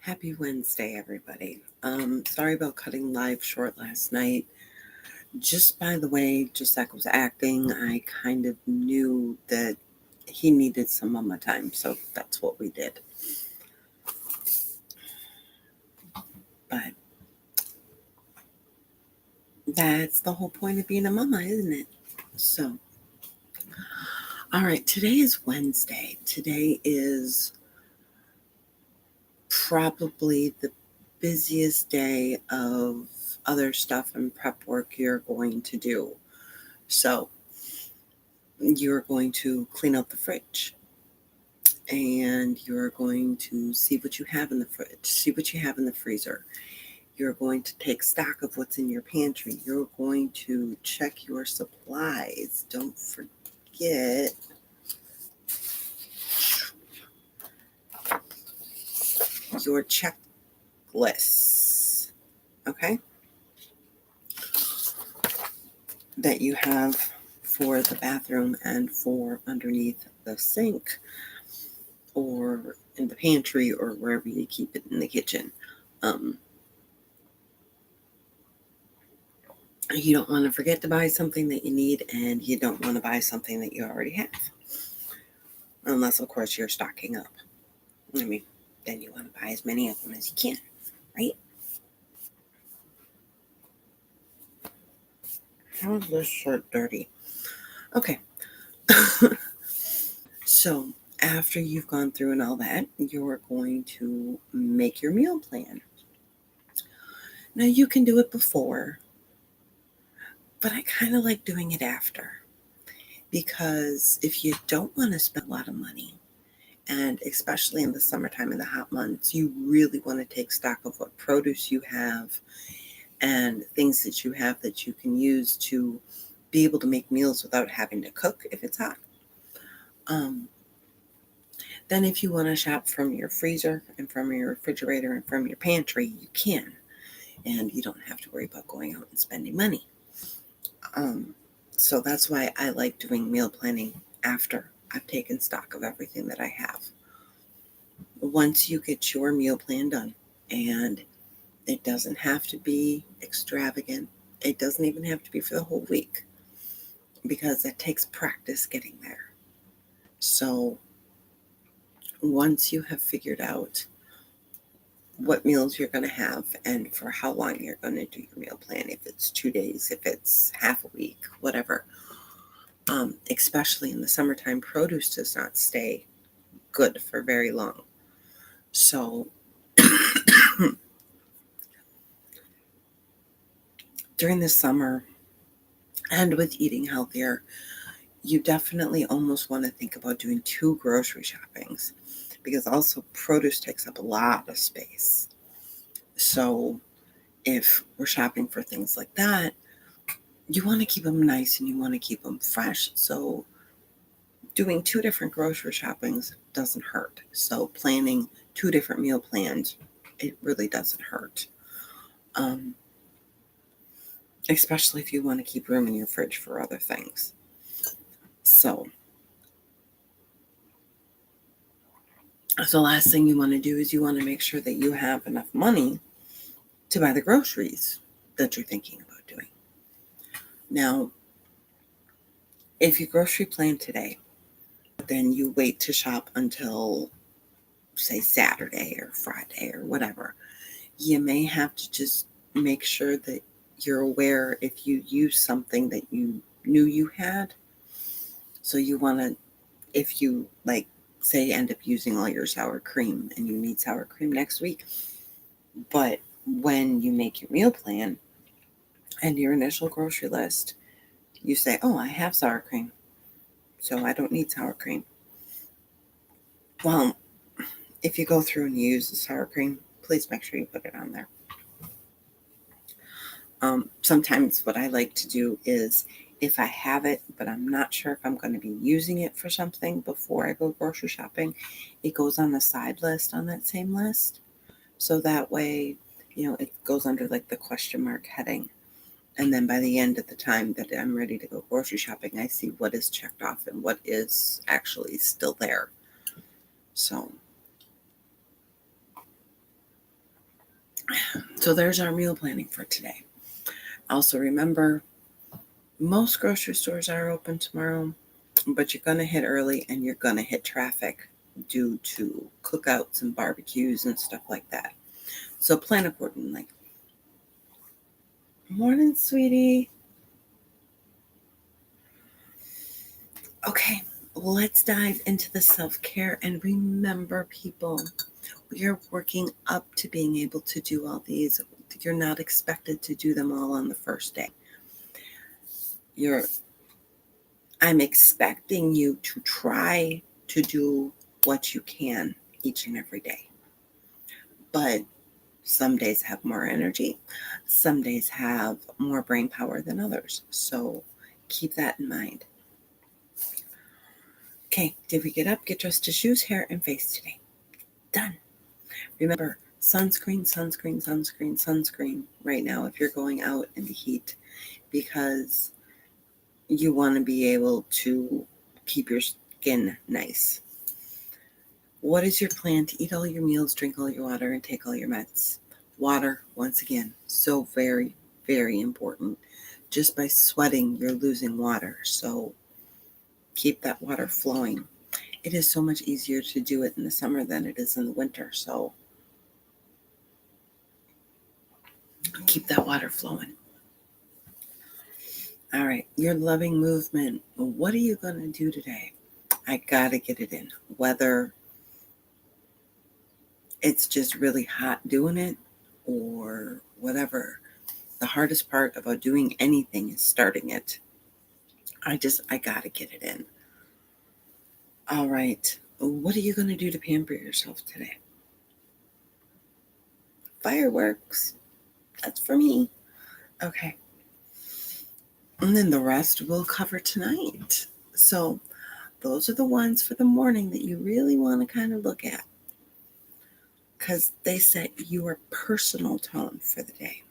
Happy Wednesday, everybody. Sorry about cutting live short last night. Just by the way, Jacek was acting, I kind of knew that he needed some mama time, so that's what we did. But that's the whole point of being a mama, isn't it? So, all right, today is Wednesday. Today is probably the busiest day of other stuff and prep work you're going to do. So, you're going to clean out the fridge and you're going to see what you have in the fridge, see what you have in the freezer. You're going to take stock of what's in your pantry. You're going to check your supplies. Don't forget your checklists, okay, that you have for the bathroom and for underneath the sink or in the pantry or wherever you keep it in the kitchen. You don't want to forget to buy something that you need, and you don't want to buy something that you already have. Unless, of course, you're stocking up. I mean, then you want to buy as many of them as you can, right? How is this shirt dirty? Okay. So, after you've gone through and all that, you're going to make your meal plan. Now, you can do it before, but I kind of like doing it after. Because if you don't want to spend a lot of money, and especially in the summertime, in the hot months, you really want to take stock of what produce you have and things that you have that you can use to be able to make meals without having to cook if it's hot. Then if you want to shop from your freezer and from your refrigerator and from your pantry, you can. And you don't have to worry about going out and spending money. So that's why I like doing meal planning after I've taken stock of everything that I have. Once you get your meal plan done, and it doesn't have to be extravagant, it doesn't even have to be for the whole week, because it takes practice getting there. So once you have figured out what meals you're going to have and for how long you're going to do your meal plan, if it's 2 days, if it's half a week, whatever, especially in the summertime, produce does not stay good for very long. So during the summer and with eating healthier, you definitely almost want to think about doing 2 grocery shoppings, because also produce takes up a lot of space. So if we're shopping for things like that, you want to keep them nice and you want to keep them fresh. So doing 2 different grocery shoppings doesn't hurt. So planning 2 different meal plans, it really doesn't hurt. Especially if you want to keep room in your fridge for other things. So the last thing you want to do is you want to make sure that you have enough money to buy the groceries that you're thinking about doing. Now, if you grocery plan today, then you wait to shop until, say, Saturday or Friday or whatever, you may have to just make sure that you're aware if you use something that you knew you had. So you want to, if you say end up using all your sour cream and you need sour cream next week, but when you make your meal plan and your initial grocery list, you say, oh, I have sour cream, so I don't need sour cream. Well, if you go through and you use the sour cream, please make sure you put it on there. Sometimes what I like to do is, if I have it, but I'm not sure if I'm going to be using it for something before I go grocery shopping, it goes on the side list on that same list. So that way, it goes under the question mark heading. And then by the end of the time that I'm ready to go grocery shopping, I see what is checked off and what is actually still there. So So there's our meal planning for today. Also remember, most grocery stores are open tomorrow, but you're going to hit early and you're going to hit traffic due to cookouts and barbecues and stuff like that. So plan accordingly. Morning, sweetie. Okay, let's dive into the self-care. And remember, people, we are working up to being able to do all these. You're not expected to do them all on the first day. I'm expecting you to try to do what you can each and every day. But some days have more energy. Some days have more brain power than others. So keep that in mind. Okay, did we get up, get dressed to shoes, hair, and face today? Done. Remember, sunscreen, sunscreen, sunscreen, sunscreen right now if you're going out in the heat, because you want to be able to keep your skin nice. What is your plan to eat all your meals, drink all your water, and take all your meds? Water, once again, so very, very important. Just by sweating, you're losing water. So keep that water flowing. It is so much easier to do it in the summer than it is in the winter. So keep that water flowing. All right, your loving movement. What are you going to do today? I got to get it in. Whether it's just really hot doing it or whatever. The hardest part about doing anything is starting it. I got to get it in. All right. What are you going to do to pamper yourself today? Fireworks. That's for me. Okay. And then the rest we'll cover tonight. So those are the ones for the morning that you really want to kind of look at, because they set your personal tone for the day.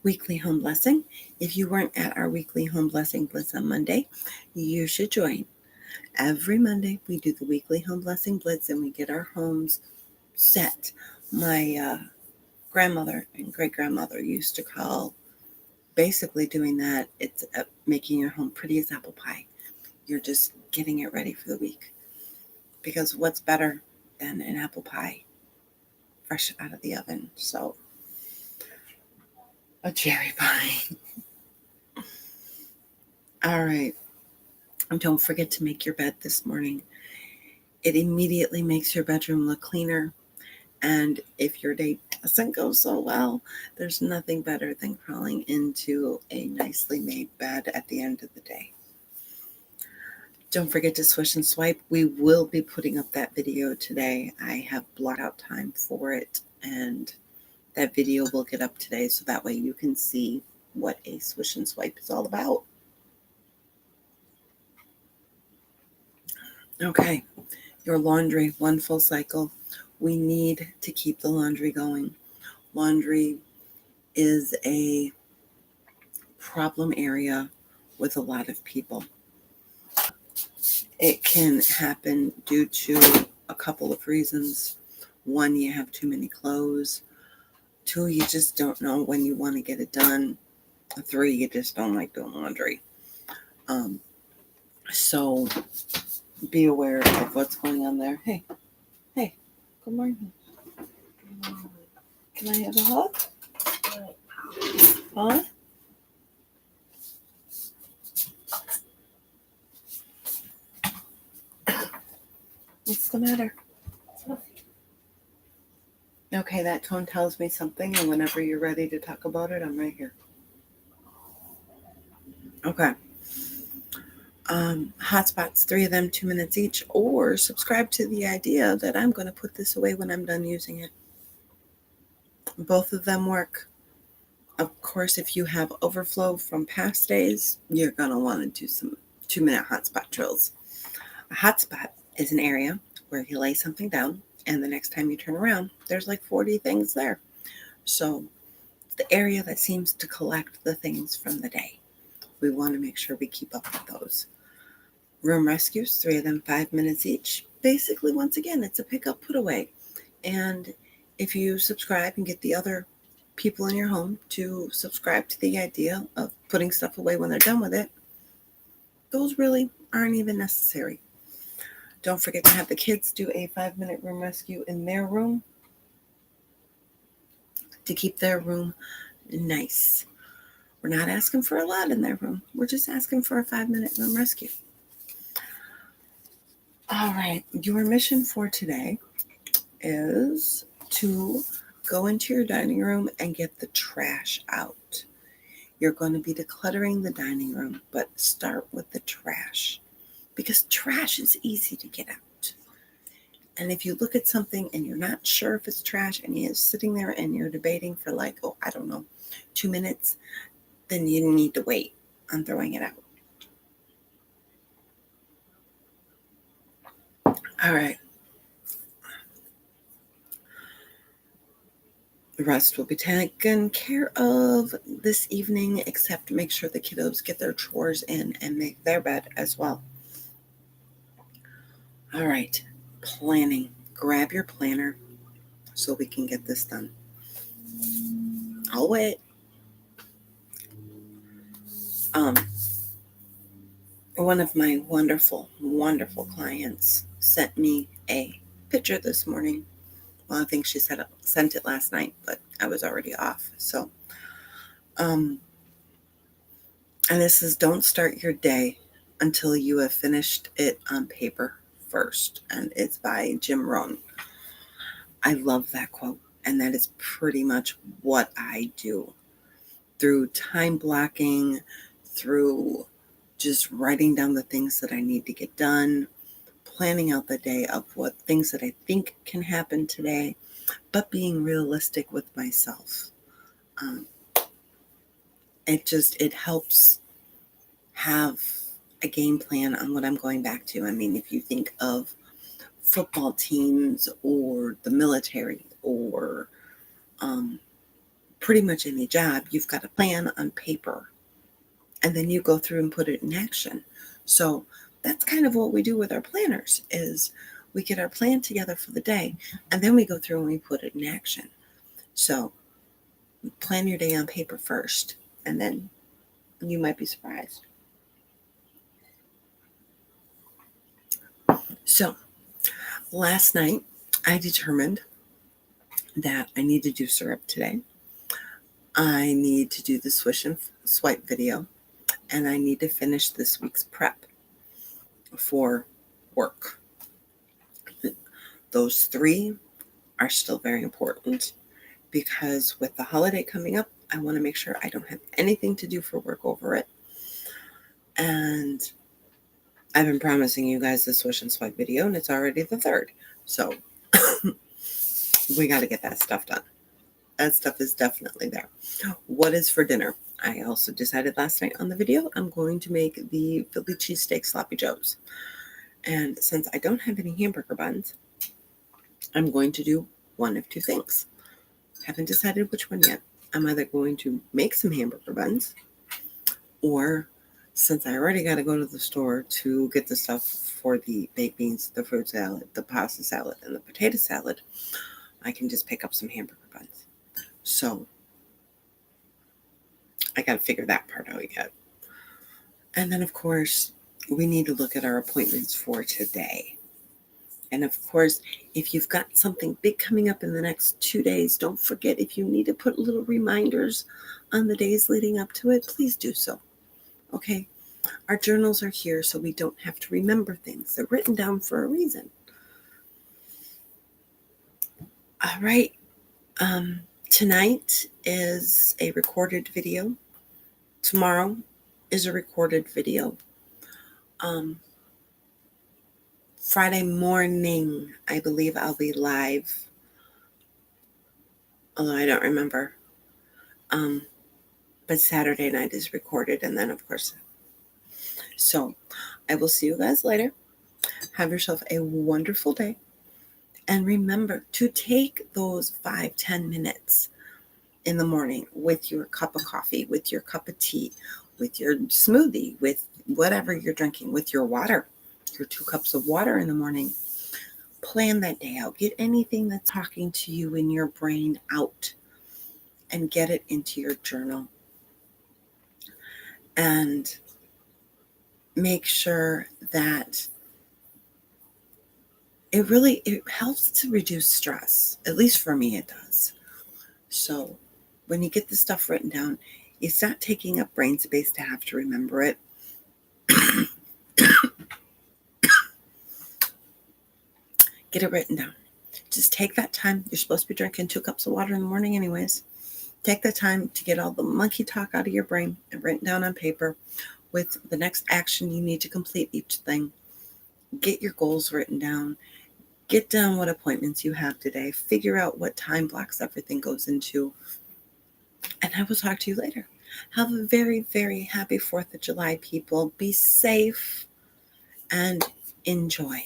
Weekly home blessing. If you weren't at our weekly home blessing blitz on Monday, you should join. Every Monday we do the weekly home blessing blitz and we get our homes set. My grandmother and great grandmother used to call basically doing that. It's making your home pretty as apple pie. You're just getting it ready for the week, because what's better than an apple pie fresh out of the oven? So a cherry pie. All right. And don't forget to make your bed this morning. It immediately makes your bedroom look cleaner. And if your day doesn't go so well, there's nothing better than crawling into a nicely made bed at the end of the day. Don't forget to swish and swipe. We will be putting up that video today. I have blocked out time for it, and that video will get up today, so that way you can see what a swish and swipe is all about. Okay, your laundry, one full cycle. We need to keep the laundry going. Laundry is a problem area with a lot of people. It can happen due to a couple of reasons. One, you have too many clothes. Two, you just don't know when you want to get it done. Three, you just don't like doing laundry. So be aware of what's going on there. Hey, good morning. Can I have a hug? Huh? What's the matter? Okay, that tone tells me something, and whenever you're ready to talk about it, I'm right here. Okay. Hotspots, 3 of them, 2 minutes each, or subscribe to the idea that I'm going to put this away when I'm done using it. Both of them work. Of course, if you have overflow from past days, you're going to want to do some 2-minute hotspot drills. A hotspot is an area where you lay something down, and the next time you turn around, there's like 40 things there. So the area that seems to collect the things from the day. We want to make sure we keep up with those. Room rescues, 3 of them, 5 minutes each. Basically, once again, it's a pick up, put away. And if you subscribe and get the other people in your home to subscribe to the idea of putting stuff away when they're done with it, those really aren't even necessary. Don't forget to have the kids do a 5-minute room rescue in their room to keep their room nice. We're not asking for a lot in their room. We're just asking for a 5-minute room rescue. All right. Your mission for today is to go into your dining room and get the trash out. You're going to be decluttering the dining room, but start with the trash because trash is easy to get out. And if you look at something and you're not sure if it's trash and you're sitting there and you're debating for 2 minutes, then you need to wait on throwing it out. All right. The rest will be taken care of this evening, except make sure the kiddos get their chores in and make their bed as well. All right. Planning. Grab your planner so we can get this done. I'll wait. One of my wonderful, wonderful clients sent me a picture this morning. Well, I think she sent it last night, but I was already off. So, and this is don't start your day until you have finished it on paper first. And it's by Jim Rohn. I love that quote. And that is pretty much what I do through time blocking, through just writing down the things that I need to get done, planning out the day of what things that I think can happen today, but being realistic with myself. It helps have a game plan on what I'm going back to. I mean, if you think of football teams or the military or pretty much any job, you've got a plan on paper and then you go through and put it in action. So that's kind of what we do with our planners is we get our plan together for the day and then we go through and we put it in action. So plan your day on paper first and then you might be surprised. So last night I determined that I need to do syrup today. I need to do the swish and swipe video and I need to finish this week's prep for work. Those 3 are still very important because with the holiday coming up, I want to make sure I don't have anything to do for work over it. And I've been promising you guys the swish and swipe video and it's already the 3rd. So we got to get that stuff done. That stuff is definitely there. What is for dinner? I also decided last night on the video, I'm going to make the Philly cheesesteak sloppy joes. And since I don't have any hamburger buns, I'm going to do one of 2 things. Haven't decided which one yet. I'm either going to make some hamburger buns, or since I already got to go to the store to get the stuff for the baked beans, the fruit salad, the pasta salad, and the potato salad, I can just pick up some hamburger buns. So I got to figure that part out yet. And then, of course, we need to look at our appointments for today. And of course, if you've got something big coming up in the next 2 days, don't forget if you need to put little reminders on the days leading up to it, please do so. Okay? Our journals are here so we don't have to remember things. They're written down for a reason. All right. Tonight is a recorded video. Tomorrow is a recorded video. Friday morning, I believe I'll be live. Although I don't remember. But Saturday night is recorded. And then, of course. So I will see you guys later. Have yourself a wonderful day. And remember to take those 5-10 minutes in the morning with your cup of coffee, with your cup of tea, with your smoothie, with whatever you're drinking, with your water, your 2 cups of water in the morning. Plan that day out. Get anything that's talking to you in your brain out and get it into your journal. And make sure that it helps to reduce stress. At least for me, it does. So when you get the stuff written down, it's not taking up brain space to have to remember it. Get it written down. Just take that time. You're supposed to be drinking 2 cups of water in the morning anyways. Take that time to get all the monkey talk out of your brain and written down on paper with the next action you need to complete each thing. Get your goals written down. Get down what appointments you have today. Figure out what time blocks everything goes into. And I will talk to you later. Have a very, very happy 4th of July, people. Be safe and enjoy.